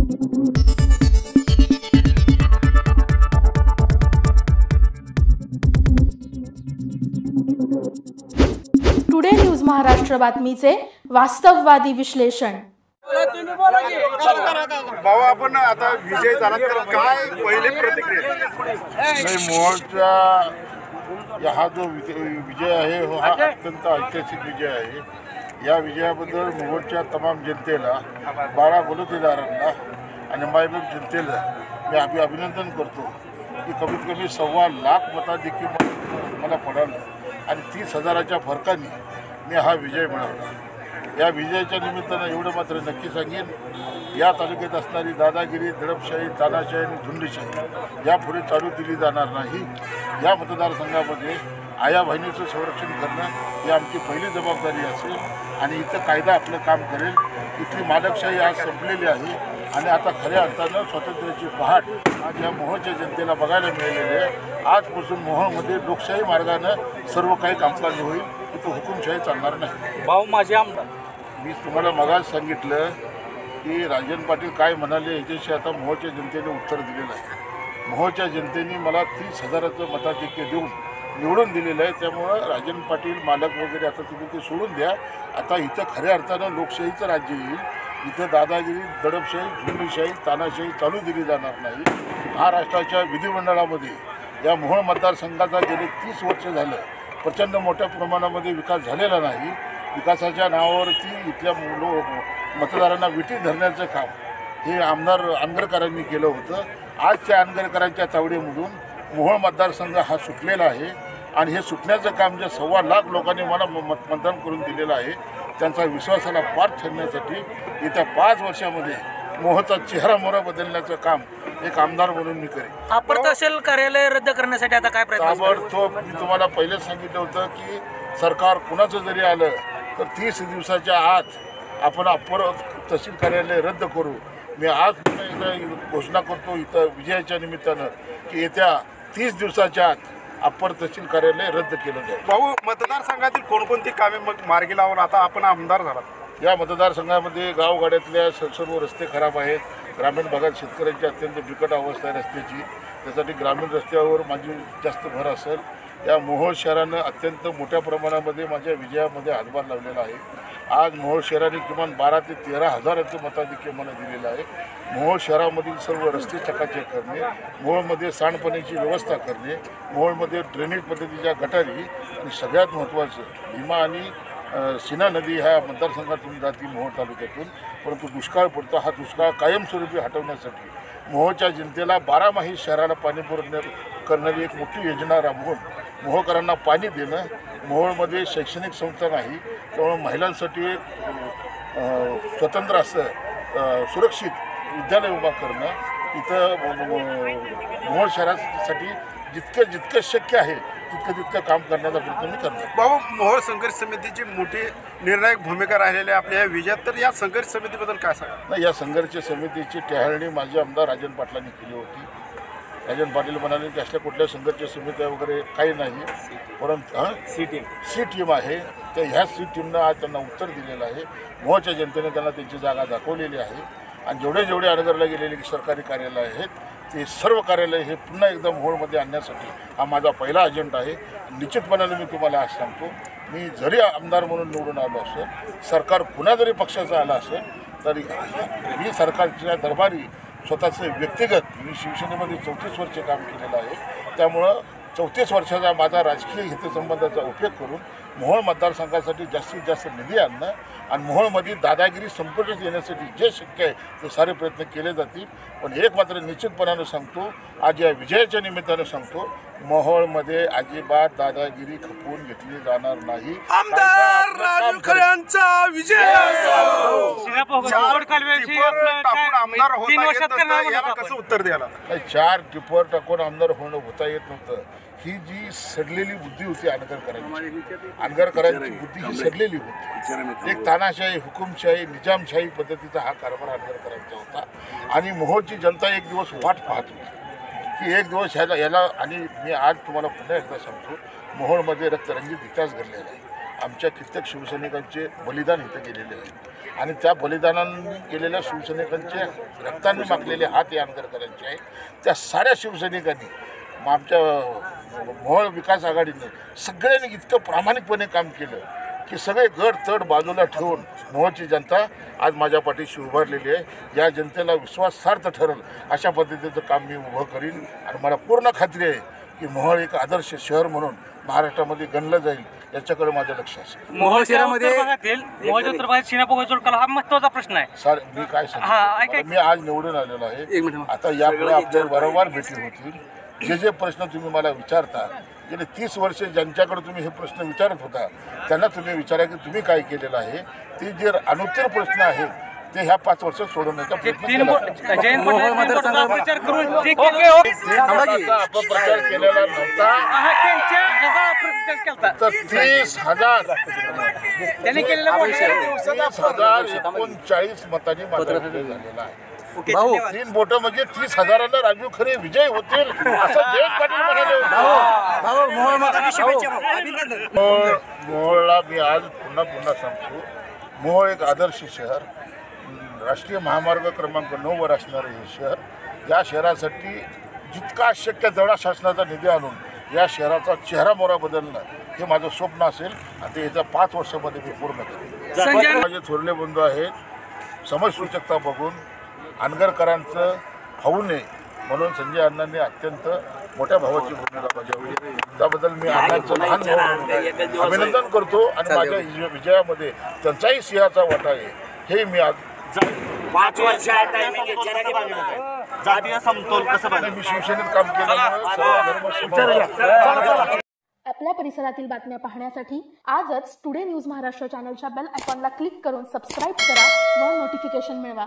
Today news Maharashtra बातमीचे वास्तववादी विश्लेषण। भाऊ, आपण आता विजय झाला तर काय पहिली प्रतिक्रिया? नाही, मोहोळचा हा जो विजय आहे हा अत्यंत ऐतिहासिक विजय आहे। या विजयाबद्दल मोहोळच्या तमाम जनतेला, बाळा बलुतेदारांना आणि मायबाप जनतेला मी अभिनंदन करतो की कमीत कमी 1.25 लाख मताधिक्य मला पडलं आणि 30,000च्या फरकाने मी हा विजय मिळवला। या विजयाच्या निमित्तानं एवढं मात्र नक्की सांगेन, या तालुक्यात असणारी दादागिरी, दडपशाही, तानाशाही आणि झुंडशाही यापुढे चालू केली जाणार नाही। या मतदारसंघामध्ये आया बहिणीचं संरक्षण करणं ही आमची पहिली जबाबदारी असेल आणि इथं कायदा आपलं काम करेल। इथली मालकशाही आज संपलेली आहे आणि आता खऱ्या अर्थानं स्वातंत्र्याची पहाट आज या मोहोळच्या जनतेला बघायला मिळालेली आहे। आजपासून मोहोळमध्ये लोकशाही मार्गानं सर्व काही कामकाज होईल, इथं हुकुमशाही चालणार नाही। भाऊ माझे आमदार, मी तुम्हाला मगाच सांगितलं की राजन पाटील काय म्हणाले याच्याशी आता मोहोळच्या जनतेने उत्तर दिलेलं आहे। मोहोळच्या जनतेने मला 30,000चं मताधिक्य देऊन निवडून दिलेलं आहे। त्यामुळं राजन पाटील मालक वगैरे आता तुम्ही ते सोडून द्या। आता इथं खऱ्या अर्थानं लोकशाहीचं राज्य येईल। इथं दादागिरी, दडपशाही, झुंडशाही, तानाशाही चालू दिली जाणार नाही। महाराष्ट्राच्या विधिमंडळामध्ये या मोहोळ मतदारसंघाचा गेले 30 वर्ष झालं प्रचंड मोठ्या प्रमाणामध्ये विकास झालेला नाही। विकासाच्या नावावरती इथल्या मतदारांना विटी धरण्याचं काम हे आमदार अनगरकरांनी केलं होतं। आज त्या अनगरकरांच्या चावडीमधून मोहोळ मतदारसंघ हा सुटलेला आहे आणि हे सुटण्याचं काम जे 1.25 लाख लोकांनी मला मतदान करून दिलेलं आहे त्यांचा विश्वासाला पार ठरण्यासाठी येत्या 5 वर्षामध्ये मोहोळचा चेहरा मोहरा बदलण्याचं काम एक आमदार म्हणून मी करेन। अपर तहसील कार्यालय रद्द करण्यासाठी आता काय प्रयत्न? ताबडतोब मी तुम्हाला पहिलेच सांगितलं होतं की सरकार कुणाचं जरी आलं तर 30 दिवसाच्या आत आपण अपर तहसील कार्यालय रद्द करू। मी आज पुन्हा एकदा घोषणा करतो इथं विजयाच्या निमित्तानं की येत्या 30 दिवसाच्या आत अपर तहसील कार्यालय रद्द केलं जाईल। भाऊ, मतदारसंघातील कोणकोणती कामे मग मार्गी लावून आता आपण आमदार झालात? या मतदारसंघामध्ये गावगाड्यातल्या सर्व रस्ते खराब आहेत। ग्रामीण भागात शेतकऱ्यांची अत्यंत बिकट अवस्था आहे रस्त्याची, त्यासाठी ग्रामीण रस्त्यावर माझी जास्त भर असेल। या मोहोळ शहरानं अत्यंत मोठ्या प्रमाणामध्ये माझ्या विजयामध्ये हातभार लावलेला आहे। आज मोहोळ शहराने किमान 12 ते 13,000चं मताधिक्य मला दिलेलं आहे। मोहोळ शहरामधील सर्व रस्ते चकाचक करणे, मोहोळमध्ये सांडपाण्याची व्यवस्था करणे, मोहोळमध्ये ड्रेनेज पद्धतीच्या गटारी आणि सगळ्यात महत्त्वाचं भीमा आणि सीना नदी ह्या मतदारसंघातून जाती मोहोळ तालुक्यातून, परंतु दुष्काळ पडतो। हा दुष्काळ कायमस्वरूपी हटवण्यासाठी मोहोळच्या जनतेला 12माही शहराला पाणी पुरवण्या करणारी एक मोठी योजना राबवून मोहोळकरांना पाणी देणं। मोहोळमध्ये शैक्षणिक संस्था नाही, त्यामुळे महिलांसाठी एक स्वतंत्र असं सुरक्षित विद्यालय उभा करणं, इथं मोहोळ शहरासाठी जितकं शक्य आहे तितकं काम करण्याचा प्रयत्न मी करणार। भाऊ, मोहोळ संघर्ष समितीची मोठी निर्णायक भूमिका राहिलेली आहे आपल्या या विजयात, तर या संघर्ष समितीबद्दल काय सांगा? नाही, या संघर्ष समितीची टेहाळणी माजी आमदार राजन पाटलांनी केली होती। राजन पाटील म्हणाले की असल्या कुठल्या संघर्ष समित्या वगैरे काही नाही, परंतु सी टीम आहे। तर ह्या सी टीमनं आज त्यांना उत्तर दिलेलं आहे। मोहोळच्या जनतेने त्यांना त्यांची जागा दाखवलेली आहे आणि जेवढे अनगरला गेलेले सरकारी कार्यालय आहेत ते सर्व कार्यालय हे पुन्हा एकदा मोहोळमध्ये आणण्यासाठी हा माझा पहिला अजेंडा आहे। निश्चितपणाने मी तुम्हाला आज सांगतो, मी जरी आमदार म्हणून निवडून आलो असेल, सरकार कुणा जरी पक्षाचं आलं असेल तरी मी सरकारच्या दरबारी स्वतःचं व्यक्तिगत मी शिवसेनेमध्ये 34 वर्ष काम केलेलं आहे। त्यामुळं 34 वर्षाचा माझा राजकीय हितसंबंधाचा उपयोग करून मोहोळ मतदारसंघासाठी जास्तीत जास्त निधी आणणं आणि मोहोळमध्ये दादागिरी संपुष्टात येण्यासाठी जे शक्य आहे ते सारे प्रयत्न केले जातील। पण एक मात्र निश्चितपणानं सांगतो, आज या विजयाच्या निमित्तानं सांगतो, मोहोळमध्ये अजिबात दादागिरी खपवून घेतली जाणार नाही। आमदार राजू खऱ्यांचा विजय आमदार होता, याला कसं उत्तर द्यायला? 4 टिपर टाकून आमदार होता येत नव्हतं। ही जी सडलेली बुद्धी होती अनगरकरांची बुद्धी ही सडलेली होती। एक तानाशाही, हुकुमशाही, निजामशाही पद्धतीचा हा कारभार अनगरकरांचा होता आणि मोहोळची जनता एक दिवस वाट पाहत होती की एक दिवस याला आणि मी आज तुम्हाला पुन्हा एकदा सांगतो, मोहोळमध्ये रक्तरंजित इतिहास घडलेला आहे। आमच्या कित्येक शिवसैनिकांचे बलिदान इथं गेलेले आहेत आणि त्या बलिदानांनी गेलेल्या शिवसैनिकांचे रक्तांनी माखलेले हात या अनगरकरांचे आहेत. त्या साऱ्या शिवसैनिकांनी आमच्या मोहोळ विकास आघाडीने सगळ्यांनी इतकं प्रामाणिकपणे काम केलं की सगळे गड तड बाजूला ठेवून मोहोळची जनता आज माझ्या पाठीशी उभारलेली आहे. या जनतेला विश्वासार्थ ठरेल अशा पद्धतीचं काम मी उभं करीन आणि मला पूर्ण खात्री आहे की मोहोळ एक आदर्श शहर म्हणून महाराष्ट्रामध्ये गणलं जाईल याच्याकडे माझं लक्ष असेल. मोहोळ शहरामध्ये मोहोळच्या उत्तर भागात शिनापूर जोडकाल हा महत्त्वाचा प्रश्न आहे. सर मी काय सांगतो, मी आज निवडून आलेलो आहे. आता यापुढे आपल्या वारंवार भेटी होतील. जे जे प्रश्न तुम्ही मला विचारता गेले 30 वर्षे ज्यांच्याकडे तुम्ही हे प्रश्न विचारत होता त्यांना तुम्ही विचारा की तुम्ही काय केलेलं आहे. ते जे अनुत्तर प्रश्न आहेत ते ह्या 5 वर्षात सोडवण्याचा प्रयत्न केला. अपप्रचार केलेला नव्हता. तर 30,000 39 मतांनी माझा विजय झालेला आहे. 3 बोटं म्हणजे 30,000 राजू खरे विजय होतील असं जयंत पाटील म्हणाले. मोहोळला मी आज पुन्हा सांगतो, मोहोळ एक आदर्श शहर, राष्ट्रीय महामार्ग क्रमांक 9 वर असणारं हे शहर. या शहरासाठी जितका शक्य तेवढा शासनाचा निधी आणून या शहराचा चेहरा मोहरा बदलणं हे माझं स्वप्न असेल आणि ते येत्या 5 वर्षामध्ये मी पूर्ण करेन. माझे थोरले बंधू आहेत, समजसूचकता बघून अनगरकरांचं होऊ नये म्हणून संजय अण्णांनी अत्यंत मोठ्या भावाची भूमिका बजावली. त्याबद्दल मी अण्णांचं लहान भाऊ अभिनंदन करतो आणि माझ्या विजयामध्ये त्यांचाही सिंहाचा वाटा आहे हे मी आज 5 वर्ष जातीय समतोल कसं पाहिजे. मी शिवसेनेत काम केल्यामुळे सर्व धर्म आपल्या परिसरातील बातम्या पाहण्यासाठी आजच टुडे न्यूज महाराष्ट्र चॅनलच्या बेल आयकॉनला क्लिक करून सबस्क्राईब करा व नोटिफिकेशन मिळवा.